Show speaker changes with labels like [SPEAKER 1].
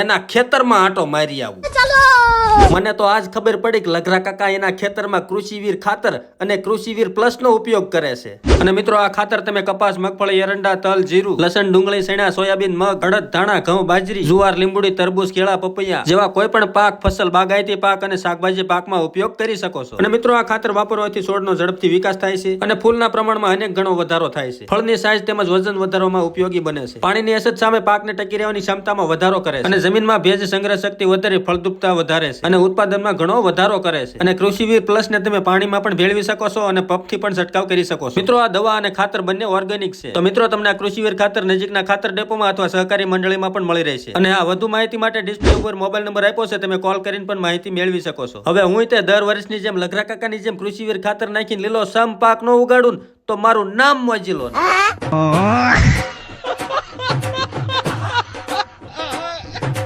[SPEAKER 1] એના ખેતરમાં આંટો મારી આવું. મને તો આજ ખબર પડી કે લઘરા કાકા એના ખેતરમાં કૃષિવીર ખાતર અને કૃષિવીર પ્લસ નો ઉપયોગ કરે છે. અને મિત્રો આ ખાતર તમે કપાસ, મગફળી, એરંડા, તલ, જીરું, લસણ, ડુંગળી, ચણા, સોયાબીન, મગ, અડદ, ધાણા, ઘઉં, બાજરી, જુવાર, લીંબુડી, તરબૂચ, કેળા, પપૈયા જેવા કોઈ પણ પાક, ફસલ, બાગાયતી પાક અને શાકભાજી પાકમાં ઉપયોગ કરી શકો છો. અને મિત્રો આ ખાતર વાપરવાથી છોડનો ઝડપથી વિકાસ થાય છે અને ફૂલના પ્રમાણમાં અનેક ગણો વધારો થાય છે. ફળની સાઈઝ તેમજ વજન વધારવામાં ઉપયોગી બને છે. પાણીની અછત સામે પાકને ટકી રહેવાની ક્ષમતામાં વધારો કરે છે અને જમીનમાં ભેજ સંગ્રહ શક્તિ વધારી ફળદ્રુપતા વધારે છે અને ઉત્પાદનમાં ઘણો વધારો કરે છે. અને કૃષિવીર પ્લસ ને તમે પાણીમાં પણ ભેળવી શકો છો અને પંપથી પણ છંટકાવ કરી શકો છો. મિત્રો આ દવા અને ખાતર બંને ઓર્ગેનિક છે. તો મિત્રો તમને આ કૃષિવીર ખાતર નજીકના ખાતર ડેપોમાં અથવા સહકારી મંડળીમાં પણ મળી રહેશે. અને આ વધુ માહિતી માટે ડિસ્પ્લે ઉપર મોબાઈલ નંબર આપ્યો છે, તમે કોલ કરીને પણ માહિતી મેળવી શકો છો. હવે હું તે દર વર્ષની જેમ લઘરા કાકાની જેમ કૃષિવીર ખાતર નાખીને લીલો સમ પાક નો ઉગાડું તો મારું નામ મોજીલો.